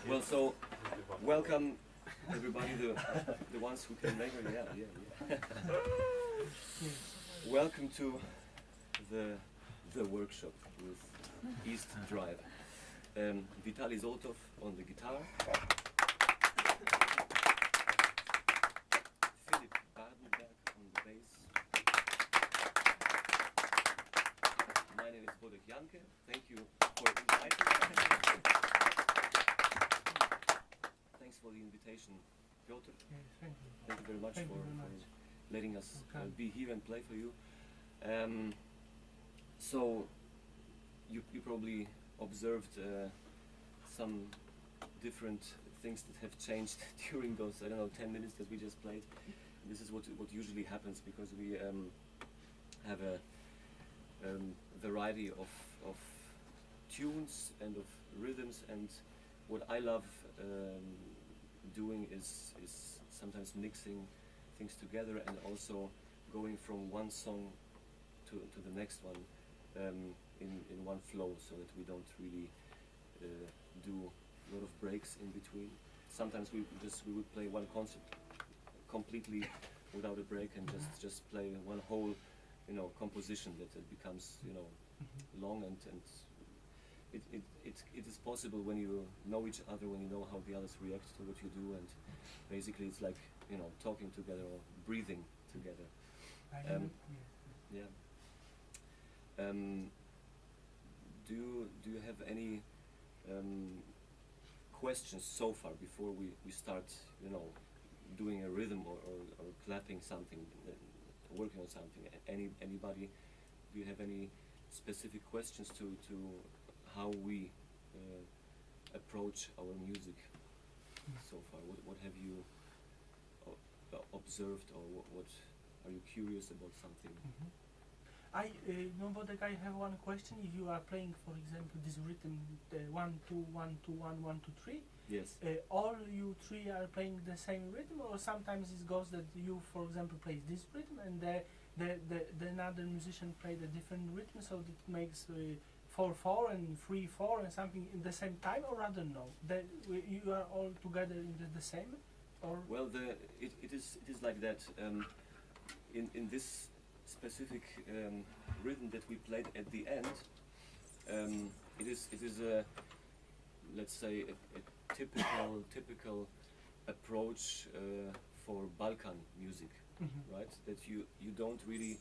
Well, so welcome everybody, the ones who came later. Yeah. Welcome to the workshop with East Drive. Vitaly Zoltov on the guitar. Philip Badenberg on the bass. My name is BODEK JANKE. Thank you for inviting me. Thanks for the invitation, Piotr. Yes, thank you. Thank you very much for letting us be here and play for you. So you probably observed some different things that have changed during those, I don't know, 10 minutes that we just played. This is what usually happens, because we have a variety of tunes and of rhythms, and what I love doing is sometimes mixing things together and also going from one song to the next one in one flow, so that we don't really do a lot of breaks in between. Sometimes we would play one concert completely without a break and just play one whole, composition that becomes, long, and it is possible when you know each other, when you know how the others react to what you do, and basically it's like, talking together or breathing together. Yeah. Do you have any questions so far before we start, doing a rhythm or clapping something, working on something? Anybody? Do you have any specific questions to how we approach our music so far? What have you observed, or what are you curious about something? Bodek, I have one question. If you are playing, for example, this rhythm, 1 2 1 2 1 1 2 3. Yes. All you three are playing the same rhythm, or sometimes it goes that you, for example, plays this rhythm and the another musician played a different rhythm, so it makes 4/4 and 3/4 and something in the same time, or rather no? That you are all together in the same, or? Well, it is like that. In this specific rhythm that we played at the end, it is a, let's say, a typical approach for Balkan music, right? That you don't really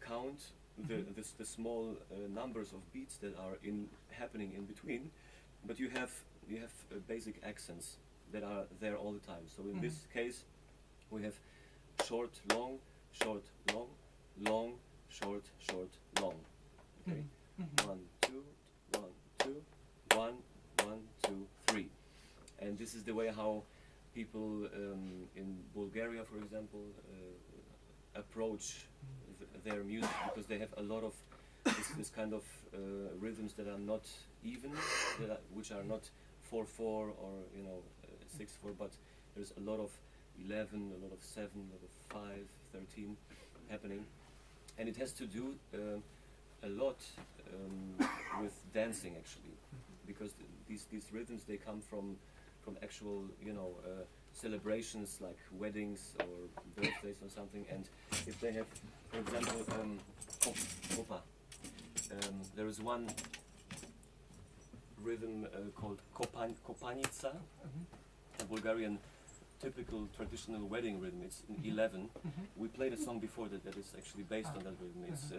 count the small numbers of beats that are happening in between, but you have basic accents that are there all the time. So in this case, we have short, long, short, long, long, short, short, long. Okay, 1 2 1 2 1 1 2 3, and this is the way how people in Bulgaria, for example, approach their music, because they have a lot of this kind of rhythms that are not even, which are not 4/4 or 6/4, but there's a lot of 11, a lot of 7, a lot of 5, 13 happening, and it has to do a lot with dancing, actually, because these rhythms, they come from actual celebrations like weddings or birthdays or something. And if they have, for example, there is one rhythm called kopanica, a Bulgarian typical traditional wedding rhythm. It's in 11. We played a song before that is actually based on that rhythm. It's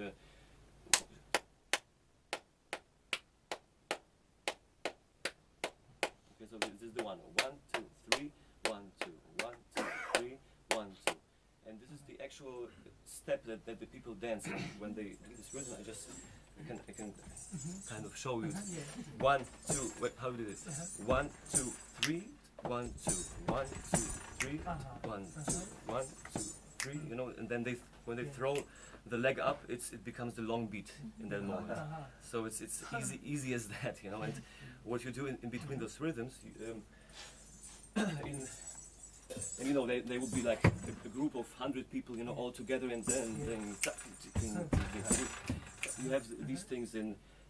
okay, so this is the one. 1 2 3 1 2 1 2 3 1 2, and this is the actual step that the people dance when they do this rhythm. I can kind of show you. 1 2. Wait, how do this? 1 2 3 1 2 1 2 3 1 2 1 2 3. And then when they throw the leg up, it becomes the long beat in that moment. So it's easy as that, And what you do in between those rhythms, they would be like a group of 100 people, all together, and then you have these things in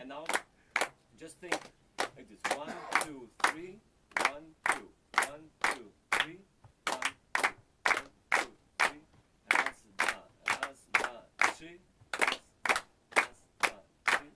And now, just think like this: 1, 2, 3, 1, 2, 1, 2, 3, 1, 2, 1, 2, 3. Raz, dwa, raz, dwa, trzy. Raz, dwa, trzy.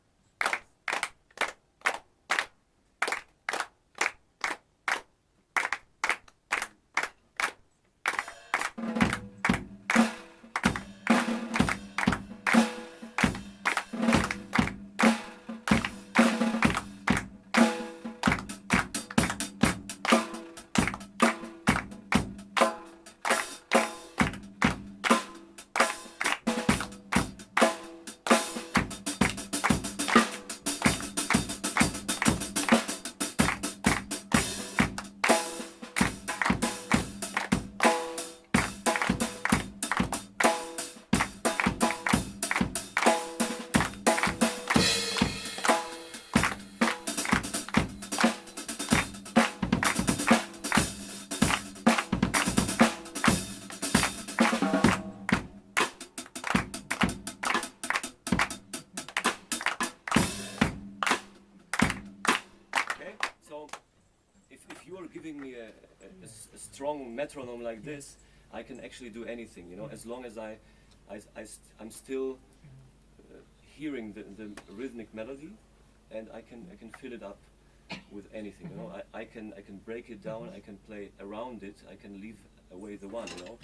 Okay, so if you are giving me a strong metronome like this, I can actually do anything, you know, as long as I'm still hearing the rhythmic melody, and I can fill it up with anything, you know. I can break it down, I can play around it, I can leave away the one, you know.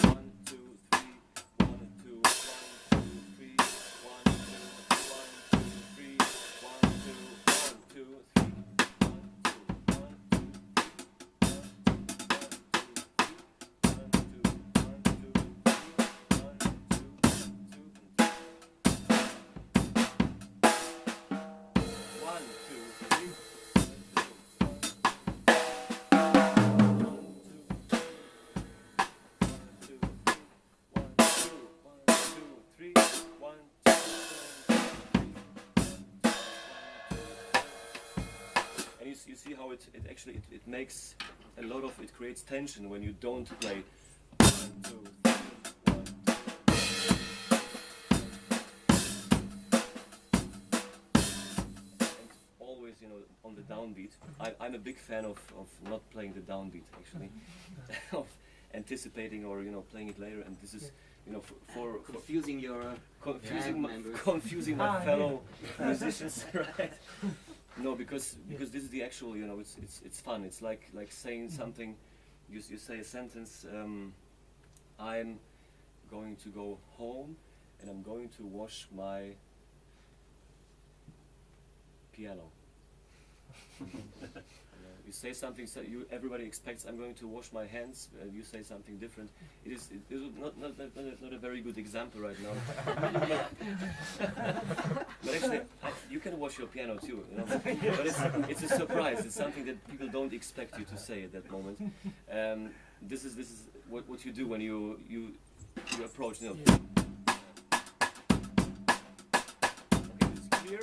1, 2, 3, 1, 2, 1, 2, 3, 1, 2, 1, 2, 3, 1, 2, 1, 2, 3, you see how it actually makes a lot of, it creates tension when you don't play 1, 2, 3, 1, 2. And always, you know, on the downbeat. I'm a big fan of not playing the downbeat actually, of anticipating or, you know, playing it later, and this is, you know, for confusing your confusing my fellow musicians, right? No, because this is the actual, you know, it's fun. It's like saying something. You say a sentence. I'm going to go home, and I'm going to wash my piano. You say something. So everybody expects I'm going to wash my hands. You say something different. It is not a very good example right now. But actually, you can wash your piano too. You know? But it's a surprise. It's something that people don't expect you to say at that moment. This is what you do when you approach. You know. Okay, it's clear.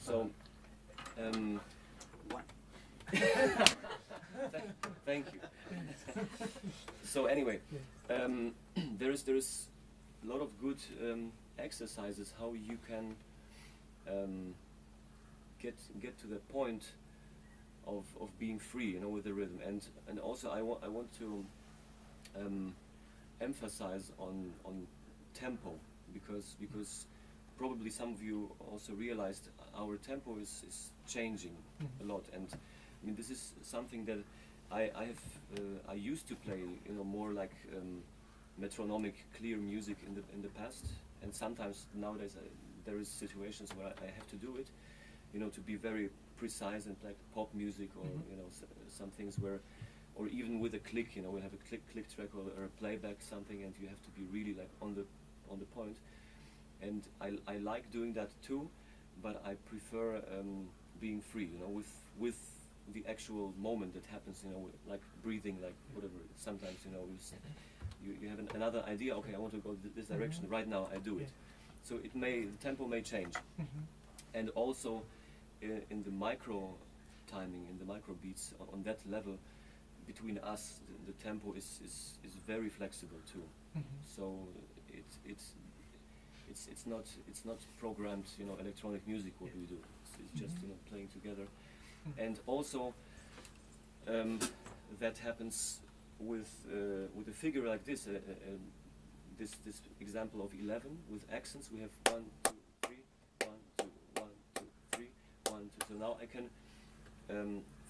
So, thank you. So anyway, there is a lot of good exercises how you can get to the point of being free, you know, with the rhythm, and also I want to emphasize on tempo, because probably some of you also realized our tempo is changing a lot, and I mean this is something that I used to play, you know, more like metronomic, clear music in the past, and sometimes nowadays there is situations where I have to do it, you know, to be very precise and like pop music, or you know, some things where, or even with a click, you know, we have a click track or a playback something, and you have to be really like on the point. And I like doing that too, but I prefer being free, you know, with the actual moment that happens, you know, like breathing, like whatever. Sometimes, you know, you have another idea. Okay, I want to go this direction right now. I do it. So the tempo may change, and also in the micro timing, in the micro beats, on that level, between us, the tempo is very flexible too. So it's not programmed, you know, electronic music what we do. It's just, you know, playing together, and also that happens with a figure like this. This example of 11 with accents. We have 1, 2, 3, 1, 2, 1, 2, 3, 1, 2. So now I can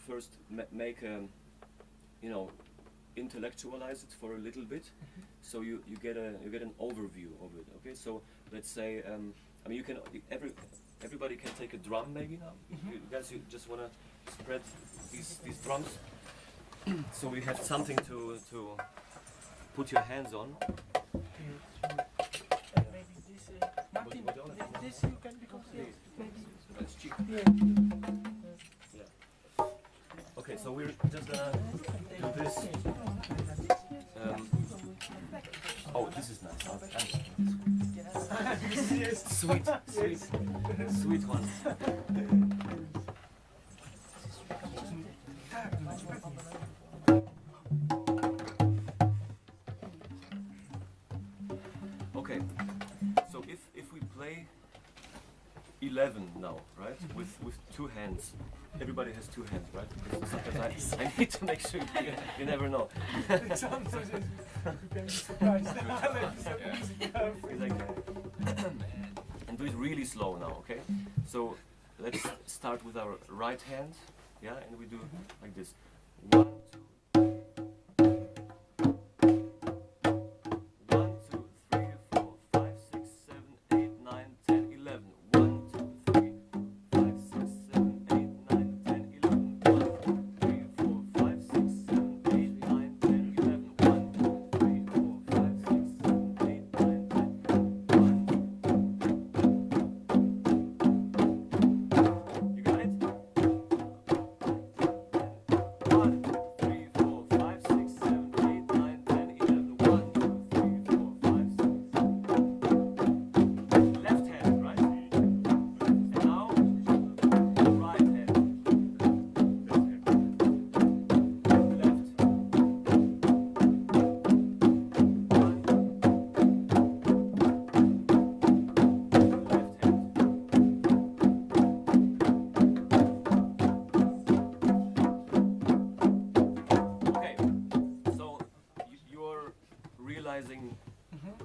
first make a, you know, intellectualize it for a little bit, so you get an overview of it. Okay, so let's say I mean everybody can take a drum maybe now. You guys, you just wanna spread these drums, so we have something to put your hands on. Maybe this, Martin, this you can become. That's cheap. Yeah. Okay, so we're just gonna do this. Oh, this is nice. Sweet one. with two hands. Everybody has two hands, right? Because sometimes I need to make sure you never know. Sometimes you can be surprised. Exactly. And do it really slow now, okay? So let's start with our right hand, yeah, and we do like this. 1,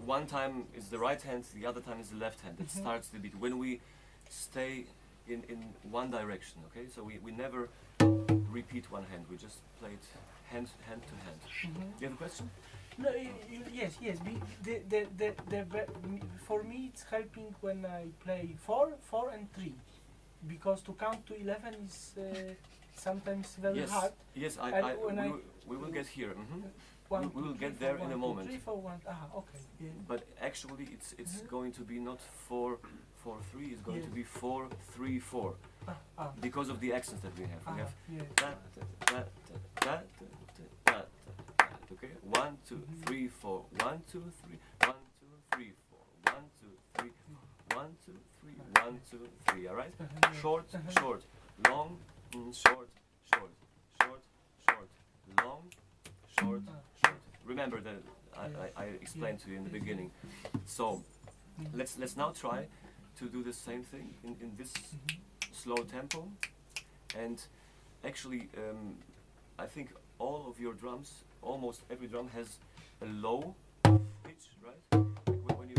1 time is the right hand, the other time is the left hand. It starts the beat. When we stay in one direction, okay? So we never repeat one hand. We just play it hand to hand. You have a question? No, yes. For me, it's helping when I play 4, 4, and 3, because to count to 11 is sometimes very hard. Yes, we will get here. We will get there in a moment. 3, 4, 1. Okay. Yeah. But actually, it's going to be not 4, 4, 3. It's going to be 4, 3, 4, because of the accents that we have. We have okay. 1, 2, 3, 4. 1, 2, 3. 1, 2, 3, 4. 1, 2, 3, 4. 1, 2, 3. 1, 2, 3. All right. Short, short, long, short, short, short, short, long, short, short. Remember that I explained to you in the beginning. So let's now try to do the same thing in this slow tempo. And actually, I think all of your drums, almost every drum has a low pitch, right? Like when you,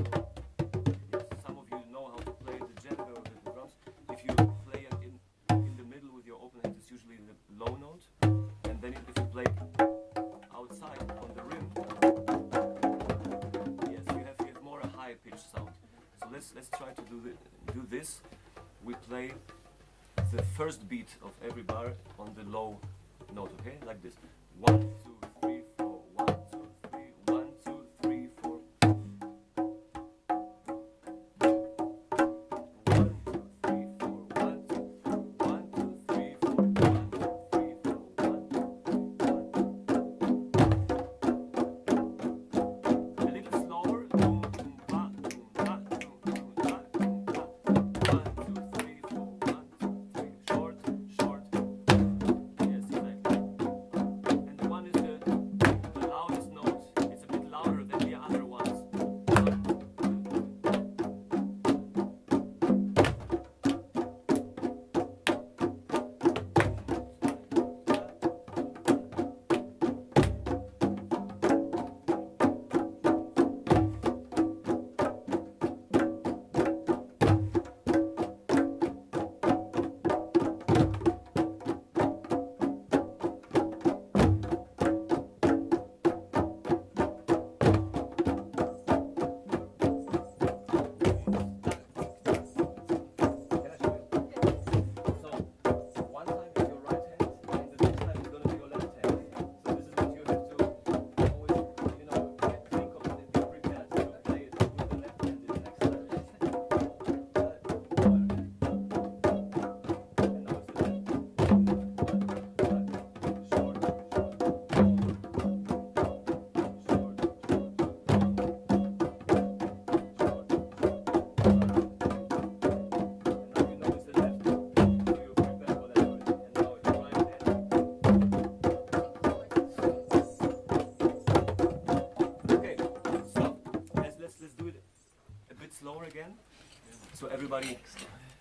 some of you know how to play the JANKE or the drums. If you play it in the middle with your open hand, it's usually the low note. And then if you play outside on the rim, yes, you have more a high pitch sound. So let's try to do this. We play the first beat of every bar on the low note, okay? Like this. 1, 2, 3, 4. 1, 2, 3. 1, 2, 3, 4. 1, 2, 3, 4. 1, 2, 3, 4. 1, 2, 3, 4. 1, 2, 3, 4. A little slower. 1, 2, 3, 4. 1, 2, 3. Short, short. Yes, exactly. And the one is the loudest note. It's a bit louder than the other ones. So, one time is your right hand, and the next time is going to be your left hand. So this is what you have to always, think of it and be prepared to play it with the left hand in the next time. And now it's the left. Short, short, long, short, again. So everybody